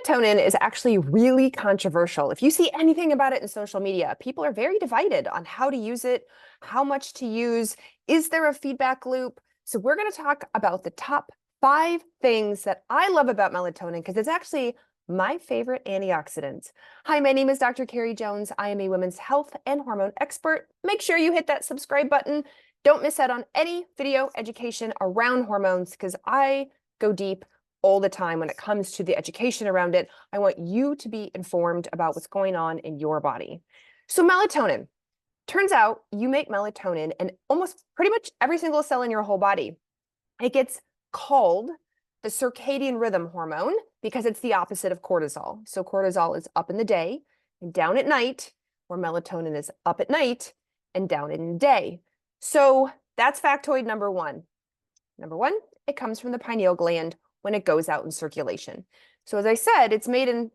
Melatonin is actually really controversial. If you see anything about it in social media, people are very divided on how to use it, how much to use. Is there a feedback loop? So we're going to talk about the top 5 things that I love about melatonin because it's actually my favorite antioxidant. Hi, my name is Dr. Carrie Jones. I am a women's health and hormone expert. Make sure you hit that subscribe button. Don't miss out on any video education around hormones because I go deep all the time when it comes to the education around it. I want you to be informed about what's going on in your body. So melatonin. Turns out you make melatonin in almost pretty much every single cell in your whole body. It gets called the circadian rhythm hormone because it's the opposite of cortisol. So cortisol is up in the day and down at night, where melatonin is up at night and down in the day. So that's factoid number one. Number one, it comes from the pineal gland when it goes out in circulation. So as I said, it's made in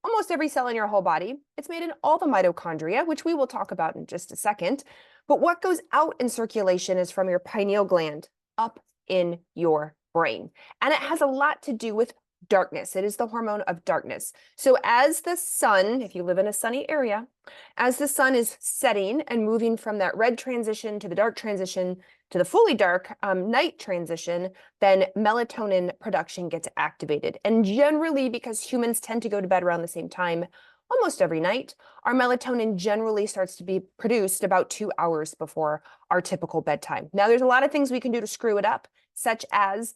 almost every cell in your whole body. It's made in all the mitochondria, which we will talk about in just a second. But what goes out in circulation is from your pineal gland up in your brain. And it has a lot to do with darkness. It is the hormone of darkness. So as the sun, if you live in a sunny area, as the sun is setting and moving from that red transition to the dark transition to the fully dark night transition, then melatonin production gets activated. And generally, because humans tend to go to bed around the same time almost every night, our melatonin generally starts to be produced about 2 hours before our typical bedtime. Now, there's a lot of things we can do to screw it up, such as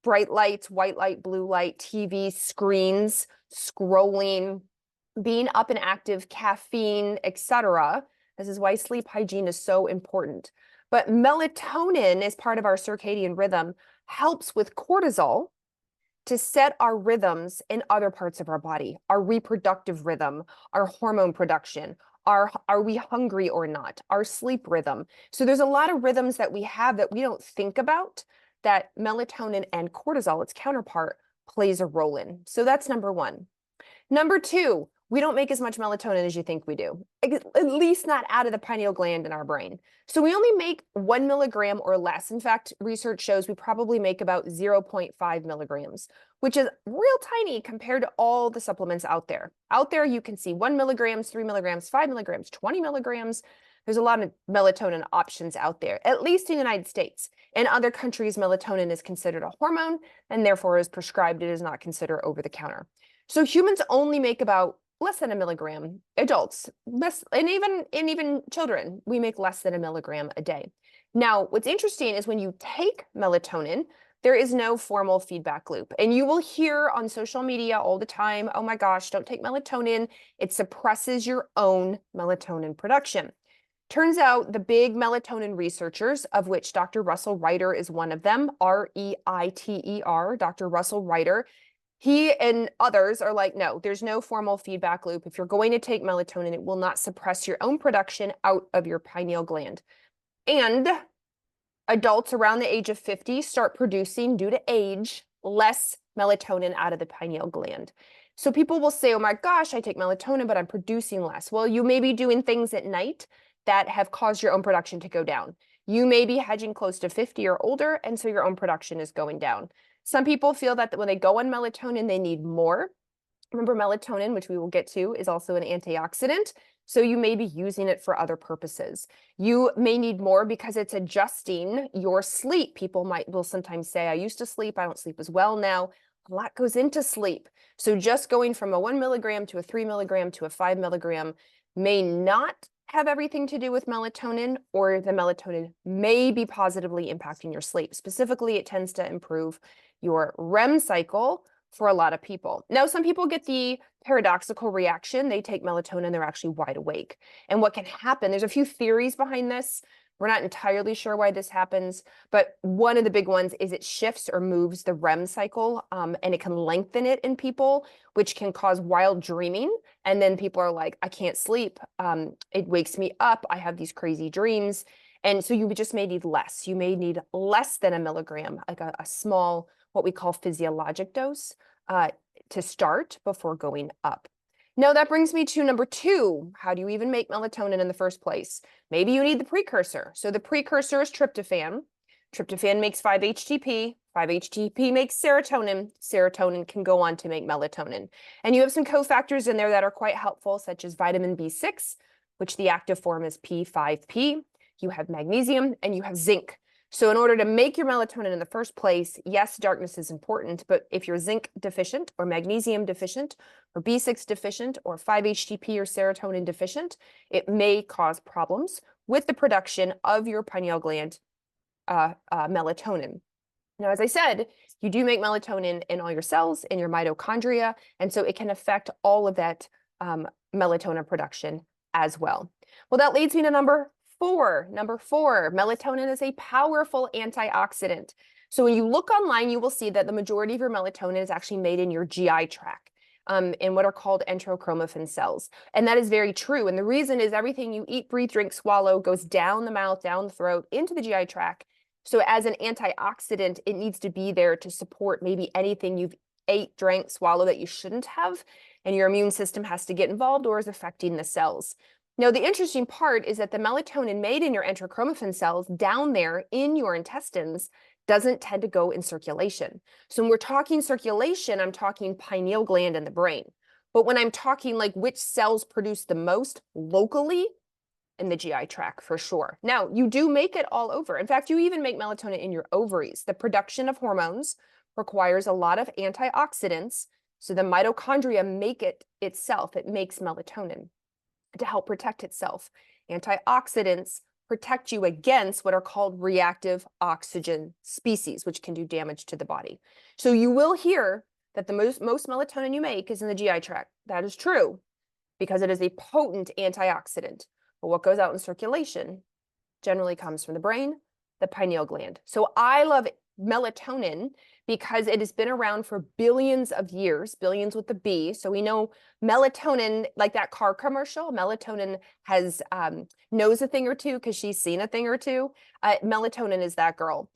bright lights, white light, blue light, TV screens, scrolling, being up and active, caffeine, etc. This is why sleep hygiene is so important. But melatonin, as part of our circadian rhythm, helps with cortisol to set our rhythms in other parts of our body, our reproductive rhythm, our hormone production, are we hungry or not, our sleep rhythm. So there's a lot of rhythms that we have that we don't think about that melatonin and cortisol, its counterpart, plays a role in. So that's number one. Number two, we don't make as much melatonin as you think we do, at least not out of the pineal gland in our brain. So we only make 1 milligram or less. In fact, research shows we probably make about 0.5 milligrams, which is real tiny compared to all the supplements out there. Out there, you can see 1 milligrams, 3 milligrams, 5 milligrams, 20 milligrams. There's a lot of melatonin options out there, at least in the United States. In other countries, melatonin is considered a hormone and therefore is prescribed. It is not considered over the counter. So humans only make about less than a milligram. Adults, less, and even children, we make less than a milligram a day. Now, what's interesting is when you take melatonin, there is no formal feedback loop. And you will hear on social media all the time, oh my gosh, don't take melatonin. It suppresses your own melatonin production. Turns out the big melatonin researchers, of which Dr. Russell Reiter is one of them, R-E-I-T-E-R, Dr. Russell Reiter, he and others are like, no, there's no formal feedback loop. If you're going to take melatonin, it will not suppress your own production out of your pineal gland. And adults around the age of 50 start producing, due to age, less melatonin out of the pineal gland. So people will say, oh my gosh, I take melatonin, but I'm producing less. Well, you may be doing things at night that have caused your own production to go down. You may be hedging close to 50 or older, and so your own production is going down. Some people feel that when they go on melatonin, they need more. Remember, melatonin, which we will get to, is also an antioxidant. So you may be using it for other purposes. You may need more because it's adjusting your sleep. People will sometimes say, I used to sleep, I don't sleep as well now. A lot goes into sleep. So just going from a 1 milligram to a 3 milligram to a 5 milligram may not have everything to do with melatonin, or the melatonin may be positively impacting your sleep. Specifically, it tends to improve your REM cycle for a lot of people. Now, some people get the paradoxical reaction. They take melatonin, they're actually wide awake. And what can happen, there's a few theories behind this. We're not entirely sure why this happens, but one of the big ones is it shifts or moves the REM cycle, and it can lengthen it in people, which can cause wild dreaming. And then people are like, I can't sleep. It wakes me up. I have these crazy dreams. And so you just may need less. You may need less than a milligram, like a small, what we call physiologic dose, to start before going up. Now that brings me to number two. How do you even make melatonin in the first place? Maybe you need the precursor. So the precursor is tryptophan. Tryptophan makes 5-HTP. 5-HTP makes serotonin. Serotonin can go on to make melatonin. And you have some cofactors in there that are quite helpful, such as vitamin B6, which the active form is P5P. You have magnesium and you have zinc. So in order to make your melatonin in the first place, yes, darkness is important, but if you're zinc deficient or magnesium deficient or B6 deficient or 5-HTP or serotonin deficient, it may cause problems with the production of your pineal gland melatonin. Now, as I said, you do make melatonin in all your cells, in your mitochondria, and so it can affect all of that melatonin production as well. Well, that leads me to number four. Number four, melatonin is a powerful antioxidant. So when you look online, you will see that the majority of your melatonin is actually made in your GI tract, in what are called enterochromaffin cells. And that is very true. And the reason is everything you eat, breathe, drink, swallow goes down the mouth, down the throat, into the GI tract. So as an antioxidant, it needs to be there to support maybe anything you've ate, drank, swallowed that you shouldn't have, and your immune system has to get involved or is affecting the cells. Now, the interesting part is that the melatonin made in your enterochromaffin cells down there in your intestines doesn't tend to go in circulation. So when we're talking circulation, I'm talking pineal gland in the brain. But when I'm talking like which cells produce the most locally, in the GI tract for sure. Now, you do make it all over. In fact, you even make melatonin in your ovaries. The production of hormones requires a lot of antioxidants. So the mitochondria make it itself. It makes melatonin to help protect itself. Antioxidants protect you against what are called reactive oxygen species, which can do damage to the body. So you will hear that the most melatonin you make is in the GI tract. That is true because it is a potent antioxidant. But what goes out in circulation generally comes from the brain, the pineal gland. So I love melatonin because it has been around for billions of years, billions with the B. So we know melatonin, like that car commercial, melatonin has knows a thing or two because she's seen a thing or two. Melatonin is that girl.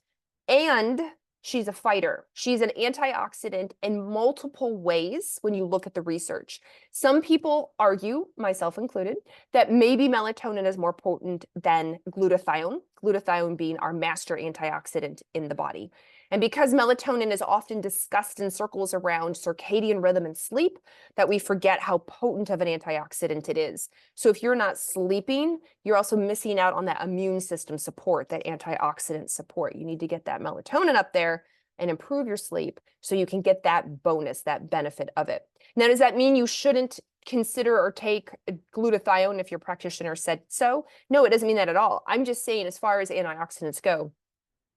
And she's a fighter. She's an antioxidant in multiple ways when you look at the research. Some people argue, myself included, that maybe melatonin is more potent than glutathione, glutathione being our master antioxidant in the body. And because melatonin is often discussed in circles around circadian rhythm and sleep, that we forget how potent of an antioxidant it is. So if you're not sleeping, you're also missing out on that immune system support, that antioxidant support. You need to get that melatonin up there and improve your sleep so you can get that bonus, that benefit of it. Now, does that mean you shouldn't consider or take glutathione if your practitioner said so? No, it doesn't mean that at all. I'm just saying, as far as antioxidants go,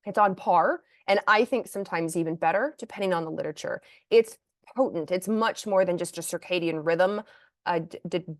it's on par. And I think sometimes even better, depending on the literature. It's potent. It's much more than just a circadian rhythm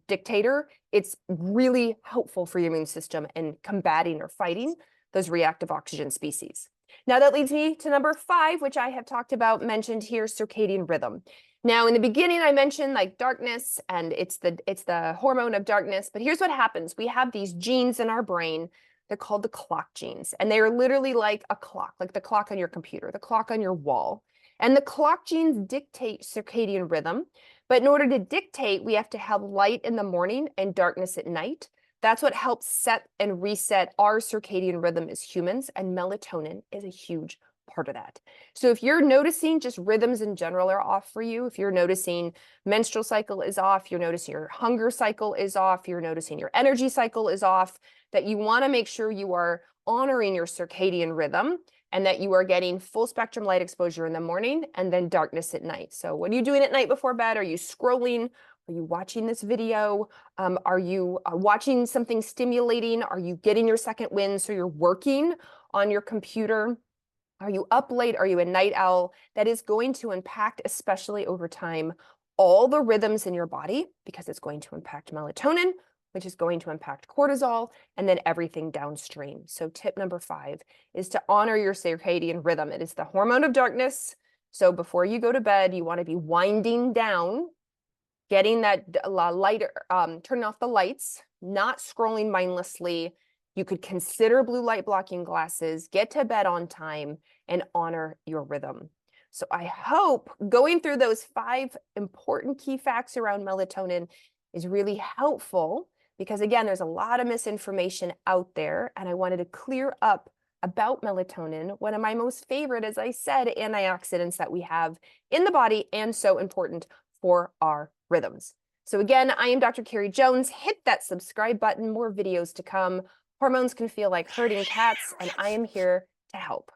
dictator. It's really helpful for your immune system in combating or fighting those reactive oxygen species. Now that leads me to number 5, which I have talked about, mentioned here, circadian rhythm. Now, in the beginning, I mentioned like darkness, and it's the hormone of darkness. But here's what happens. We have these genes in our brain. They're called the clock genes, and they are literally like a clock, like the clock on your computer, the clock on your wall. And the clock genes dictate circadian rhythm. But in order to dictate, we have to have light in the morning and darkness at night. That's what helps set and reset our circadian rhythm as humans, and melatonin is a huge part of that. So if you're noticing just rhythms in general are off for you, if you're noticing menstrual cycle is off, you're noticing your hunger cycle is off, you're noticing your energy cycle is off, that you want to make sure you are honoring your circadian rhythm and that you are getting full spectrum light exposure in the morning and then darkness at night. So what are you doing at night before bed? Are you scrolling? Are you watching this video? Are you watching something stimulating? Are you getting your second wind? So you're working on your computer. Are you up late? Are you a night owl? That is going to impact, especially over time, all the rhythms in your body, because it's going to impact melatonin, which is going to impact cortisol, and then everything downstream. So tip number 5 is to honor your circadian rhythm. It is the hormone of darkness. So before you go to bed, you want to be winding down, getting that lighter, turning off the lights, not scrolling mindlessly. You could consider blue light blocking glasses, get to bed on time, and honor your rhythm. So I hope going through those 5 important key facts around melatonin is really helpful, because again, there's a lot of misinformation out there, and I wanted to clear up about melatonin, one of my most favorite, as I said, antioxidants that we have in the body and so important for our rhythms. So again, I am Dr. Carrie Jones. Hit that subscribe button, more videos to come. Hormones can feel like herding cats, and I am here to help.